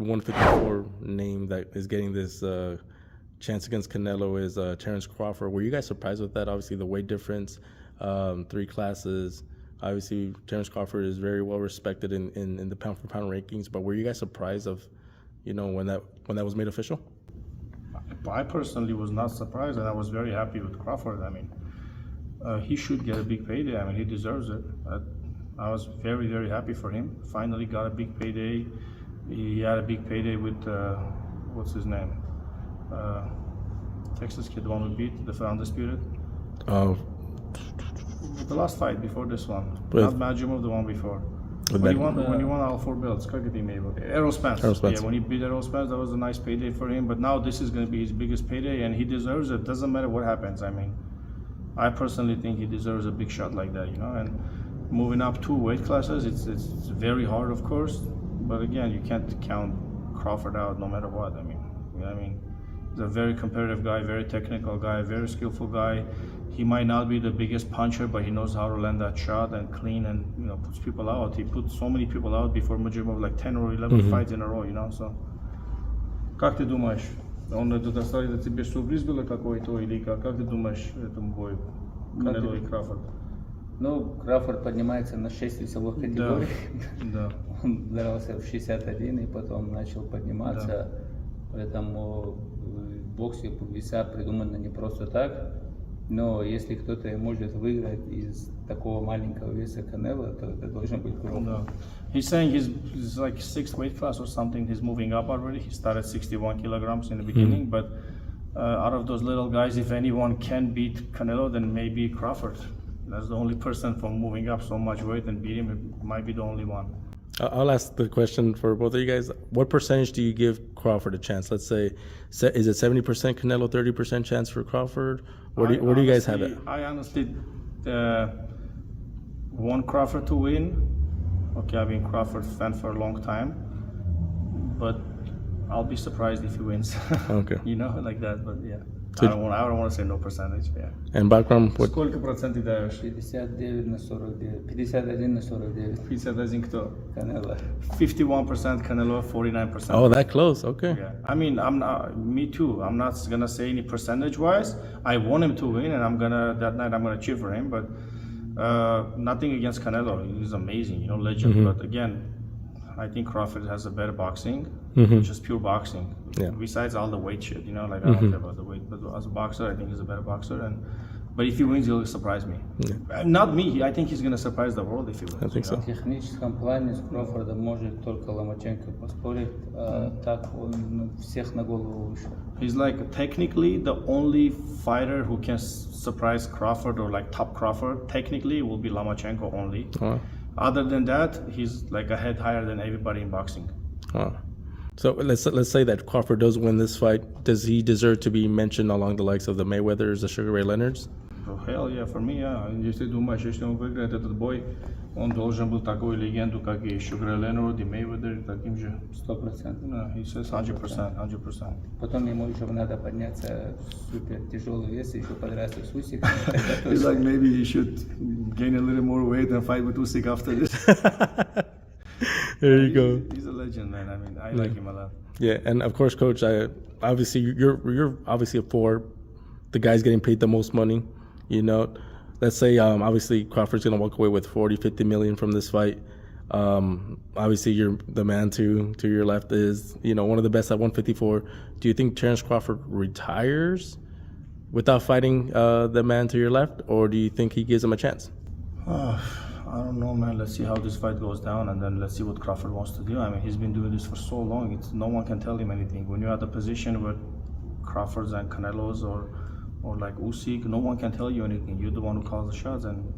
154 name that is getting this chance against Canelo is Terrence Crawford. Were you guys surprised with that? Obviously, the weight difference, 3 classes. Obviously, Terrence Crawford is very well respected in the pound for pound rankings. But were you guys surprised of, when that was made official? I personally was not surprised, and I was very happy with Crawford. I mean, he should get a big payday. I mean, he deserves it. I was very, very happy for him. Finally got a big payday. He had a big payday with, what's his name? Texas kid, the one who beat the undisputed. Oh. The last fight before this one. Not Majumov, the one before. When he won all 4 belts, Errol Spence. Yeah, when he beat Errol Spence, that was a nice payday for him. But now this is going to be his biggest payday, and he deserves it. Doesn't matter what happens. I mean, I personally think he deserves a big shot like that, And moving up 2 weight classes, it's very hard, of course. But again, you can't count Crawford out no matter what. I mean, he's a very competitive guy, very technical guy, very skillful guy. He might not be the biggest puncher, but he knows how to land that shot and clean and puts people out. He put so many people out before Majumov, like 10 or 11 fights in a row, So, как ты думаешь? Он это достаточно тебе сюрприз было какой-то или как ты думаешь этому бою Канело и Кrawford? Кrawford поднимается на 6 весовых категорий. Да. Он дрался в 61 и потом начал подниматься. Да. Поэтому в боксе веса придуманы не просто так. Но если кто-то может выиграть из такого маленького веса Canelo, то это должен быть Crawford. No. He's saying he's like 6th weight class or something. He's moving up already. He started 61 kilograms in the beginning, but out of those little guys, if anyone can beat Canelo, then maybe Crawford. That's the only person from moving up so much weight and beat him. It might be the only one. I'll ask the question for both of you guys. What percentage do you give Crawford a chance? Let's say, is it 70% Canelo, 30% chance for Crawford? Where do you guys have it? I honestly want Crawford to win. Okay, I've been a Crawford fan for a long time, but I'll be surprised if he wins. Okay. Like that. But yeah, I don't want to say no percentage. Yeah. And Bakhram, what? Сколько процентов даешь? 59 на 49. 51 на 49. 51 кто? Canelo. 51% Canelo, 49%. Oh, that close. Okay. Yeah. I mean, me too. I'm not gonna say any percentage-wise. I want him to win, and that night I'm gonna cheer for him. But nothing against Canelo. He's amazing, legend. But again, I think Crawford has a better boxing, just pure boxing. Yeah. Besides all the weight shit, I don't care about the weight. But as a boxer, I think he's a better boxer. But if he wins, he'll surprise me. Yeah. Not me. I think he's gonna surprise the world if he wins. I think so. В техническом плане с Крофордом может только Ломаченко поспорить, так он всех на голову выше. He's like technically the only fighter who can surprise Crawford or like top Crawford. Technically, will be Lomachenko only. Other than that, he's like a head higher than everybody in boxing. So let's say that Crawford does win this fight. Does he deserve to be mentioned along the likes of the Mayweathers, the Sugar Ray Leonards? Oh, hell yeah, for me, yeah. Если думаешь, если он выиграет этот бой, он должен был такой легенду, как и Sugar Ray Leonard, и Mayweather, таким же. 100%. No, he says 100%. Потом ему еще надо подняться в супер тяжелый вес и еще подрасти с Усиком. He's like, maybe he should gain a little more weight and fight with Usyk after this. There you go. He's a legend, man. I mean, I like him a lot. Yeah, and of course, Coach, obviously you're obviously for the guys getting paid the most money. Let's say obviously Crawford's gonna walk away with 40-50 million from this fight. Obviously, you're the man to your left is one of the best at 154. Do you think Terrence Crawford retires without fighting the man to your left, or do you think he gives him a chance? I don't know, man. Let's see how this fight goes down, and then let's see what Crawford wants to do. I mean, he's been doing this for so long. No one can tell him anything. When you're at the position with Crawfords and Canelos or like Usyk, no one can tell you anything. You're the one who calls the shots, and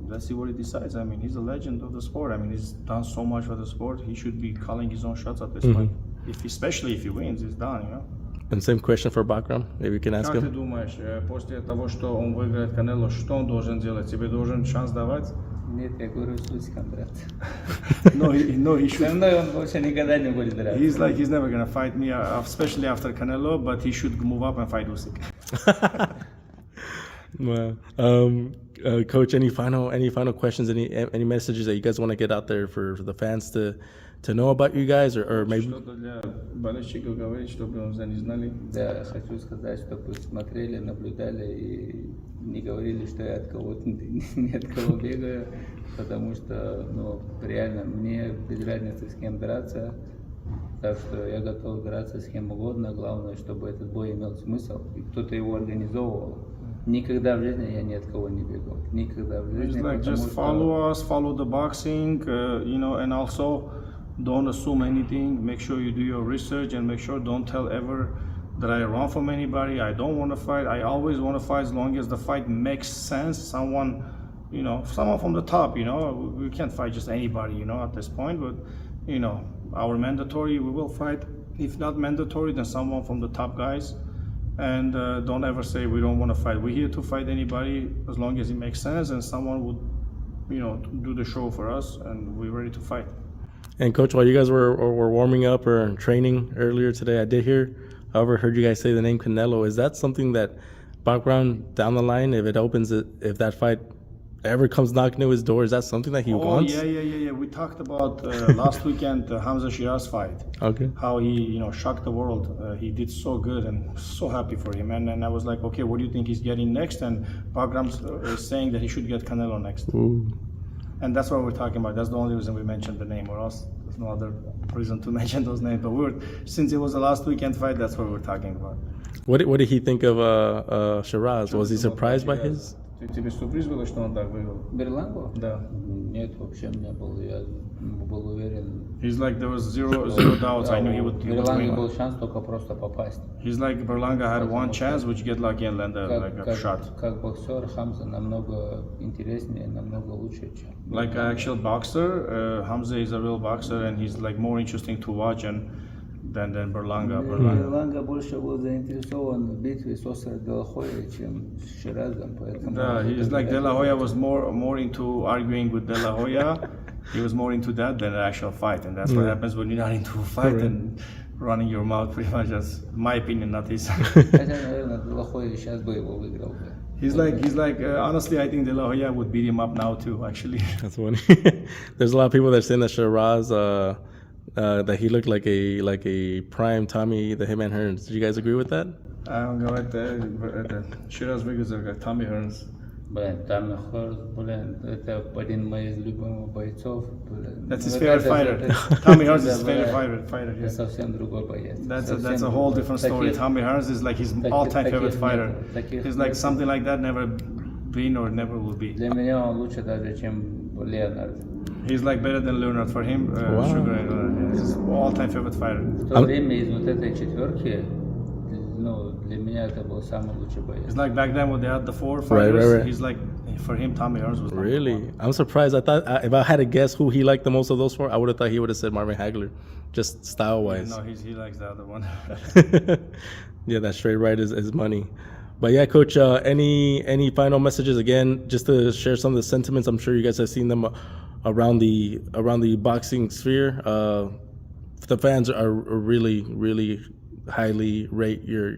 let's see what he decides. I mean, he's a legend of the sport. I mean, he's done so much for the sport. He should be calling his own shots at this point. Especially if he wins, he's done, And same question for Bakhram. Maybe we can ask him. Как ты думаешь, после того, что он выиграет Канело, что он должен делать? Тебе должен шанс давать? Нет, я говорю, с Усиком драться. No, he should. Со мной он больше никогда не будет драться. He's like, he's never gonna fight me, especially after Canelo, but he should move up and fight Usyk. Well, Coach, any final questions, any messages that you guys want to get out there for the fans to know about you guys, or maybe? Что-то для болельщиков говорить, чтобы уже не знали. Да, хочу сказать, чтобы смотрели, наблюдали и не говорили, что я от кого-то не от кого бегаю, потому что, ну, реально, мне без разницы с кем драться, так что я готов драться с кем угодно, главное, чтобы этот бой имел смысл, и кто-то его организовывал. Никогда в жизни я ни от кого не бегал, никогда в жизни. It's like just follow us, follow the boxing, you know, and also don't assume anything. Make sure you do your research and make sure don't tell ever that I run from anybody. I don't want to fight. I always want to fight as long as the fight makes sense. Someone, you know, someone from the top. You know, we can't fight just anybody. You know, at this point, but you know, our mandatory we will fight. If not mandatory, then someone from the top guys. And don't ever say we don't want to fight. We're here to fight anybody as long as it makes sense and someone would, you know, do the show for us, and we're ready to fight. And Coach, while you guys were warming up or training earlier today, I did heard you guys say the name Canelo. Is that something that Bakhram down the line, if it opens it, if that fight ever comes knocking to his door, is that something that he wants? Yeah. We talked about last weekend Hamza Shiraz fight. Okay. How he, you know, shocked the world. He did so good, and so happy for him. And I was like, okay, what do you think he's getting next? And Bakhram's saying that he should get Canelo next. Ooh. And that's what we're talking about. That's the only reason we mentioned the name, or else there's no other reason to mention those names. But since it was the last weekend fight, that's what we're talking about. What did he think of Shiraz? Was he surprised by his? Тебе сюрприз было, что он так выиграл? Берлангу? Да. Нет, вообще не был. Я был уверен. He's like, there was zero doubts. I knew he would win. Был шанс только просто попасть. He's like, Berlanga had one chance, which get lucky and land a shot. Как боксер Хамза намного интереснее, намного лучше, чем. Like an actual boxer, Hamza is a real boxer, and he's like more interesting to watch than Berlanga. Берланга больше был заинтересован в битве с Осо де ла Хойей, чем с Ширазом, поэтому. Yeah, he's like De La Hoya was more into arguing with De La Hoya. He was more into that than an actual fight, and that's what happens when you're not into a fight and running your mouth. Pretty much, that's my opinion, not his. Хотя, наверное, Де ла Хойя сейчас бы его выиграл бы. He's like honestly, I think De La Hoya would beat him up now too. Actually, That's funny. There's a lot of people that are saying that Shiraz, that he looked like a prime Tommy the Hitman Hearns. Did you guys agree with that? I'm going to Shiraz выглядит как Tommy Hearns. Блин, Tommy Hearns, блин, это один из моих любимых бойцов. That's his favorite fighter. Tommy Hearns is his favorite fighter. Это совсем другой боец. That's a whole different story. Tommy Hearns is like his all-time favorite fighter. He's like something like that never been or never will be. Для меня он лучше даже, чем Леонард. He's like better than Leonard for him. Sugar and Leonard. He's his all-time favorite fighter. В то время из вот этой четверки, ну, для меня это был самый лучший боец. It's like back then when they had the four fighters. Right. He's like, for him, Tommy Hearns was Really? I'm surprised. I thought if I had to guess who he liked the most of those four, I would have thought he would have said Marvin Hagler, just style-wise. No, he likes the other one. Yeah, that straight right is money. But yeah, Coach, any final messages again, just to share some of the sentiments? I'm sure you guys have seen them around the boxing sphere. The fans are really highly rate your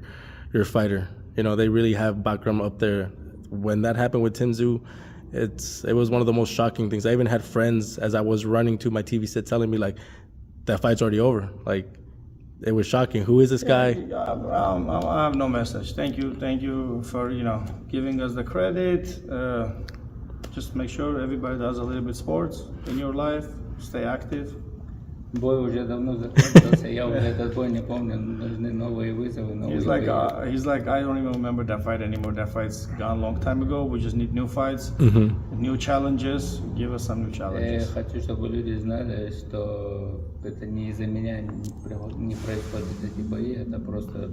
fighter. You know, they really have Bakhram up there. When that happened with Tim Tszyu, it was one of the most shocking things. I even had friends as I was running to my TV set telling me like, that fight's already over. Like, it was shocking. Who is this guy? I have no message. Thank you for, you know, giving us the credit. Just make sure everybody does a little bit sports in your life. Stay active. Бой уже давно закончился, я уже этот бой не помню, нужны новые вызовы, новые бои. He's like, I don't even remember that fight anymore. That fight's gone a long time ago. We just need new fights, new challenges. Give us some new challenges. Я хочу, чтобы люди знали, что это не из-за меня не происходят эти бои, это просто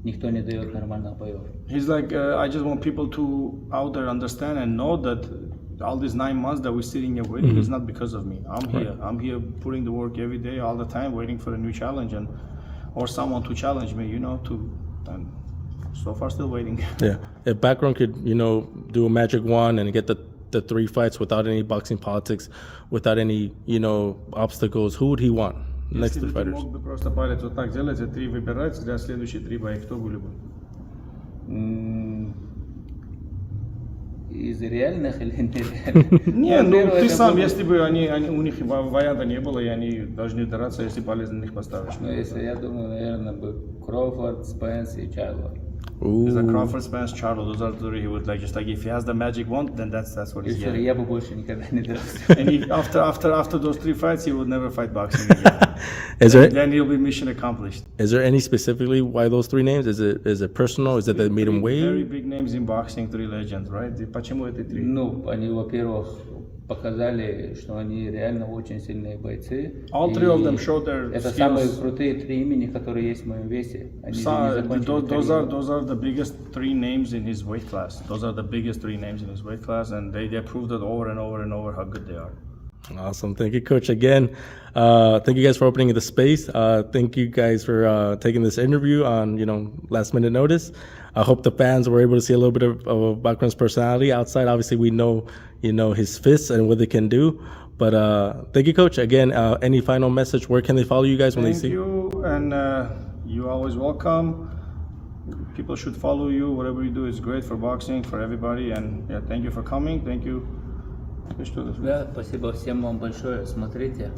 никто не дает нормальных боев. He's like, I just want people to out there understand and know that all these 9 months that we're sitting here waiting is not because of me. I'm here putting the work every day, all the time, waiting for a new challenge or someone to challenge me, you know, and so far still waiting. Yeah. If Bakhram could, you know, do a magic wand and get the 3 fights without any boxing politics, without any, you know, obstacles, who would he want? Next 3 fighters. Если бы ты мог просто палец вот так делать, 3 выбирать, для следующие 3 боя, кто были бы? из реальных или нереальных? Не, ну Во-первых, ты это сам, было- если бы у них варианта не было, и они должны драться, если палец на них поставишь. Ну, если я думаю, наверное, бы Кроуфорд, Спенс и Чарло. There's a Ooh. Crawford, Spence, Charlo. Those are the three he would like. Just like if he has the magic wand, then that's what И he's все, getting. я бы больше никогда не дрался. And after those 3 fights, he would never fight boxing again. Is there Then he'll be mission accomplished. any specifically why those three names? Is it personal? Is it that they made him Very wait? big names in boxing, 3 legends, right? Почему эти 3? Ну, они, во-первых, показали, что они реально очень сильные бойцы. All И three of them showed their это skills. самые крутые 3 имени, которые есть в моем весе. Они не закончили карьеру. Those are the biggest 3 names in his weight class. Those are the biggest 3 names in his weight class, and they proved it over and over and over how good they are. Awesome. Thank you, Coach. Again, thank you guys for opening the space. Thank you guys for taking this interview on last minute notice. I hope the fans were able to see a little bit of Bakhram's personality outside. Obviously, we know his fists and what they can do. But thank you, Coach. Again, any final message? Where can they follow you guys when they Thank see? you, and you're always welcome. People should follow you. Whatever you do is great for boxing, for everybody. And yeah, thank you for coming. Thank you. Да, спасибо всем вам большое. Смотрите.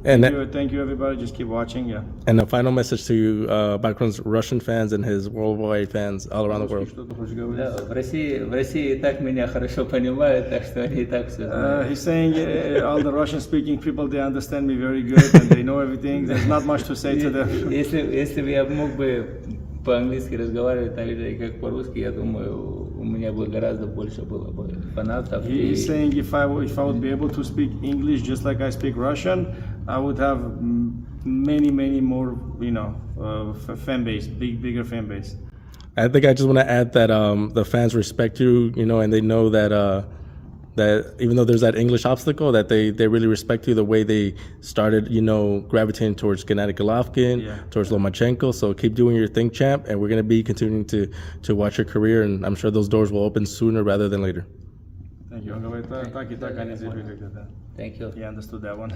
And Thank you, everybody. Just keep watching. Yeah. and a final message to Bakhram's Russian fans and his worldwide fans all around the world. Что ты хочешь говорить? Да, в России и так меня хорошо понимают, так что они и так все знают. He's saying all the Russian-speaking people, they understand me very good and they know everything. There's not much to say to them. Если бы я мог бы по-английски разговаривать так же, как по-русски, я думаю, у меня бы гораздо больше было бы фанатов. He's saying if I would be able to speak English just like I speak Russian, I would have many more, fan base, bigger fan base. I think I just want to add that the fans respect you, and they know that that even though there's that English obstacle, that they really respect you the way they started, gravitating towards Gennady Golovkin, towards Lomachenko. So keep doing your thing, champ, and we're going to be continuing to watch your career, and I'm sure those doors will open sooner rather than later. Thank you. Он говорит, так и так они заявили, да. Thank you. He understood that one.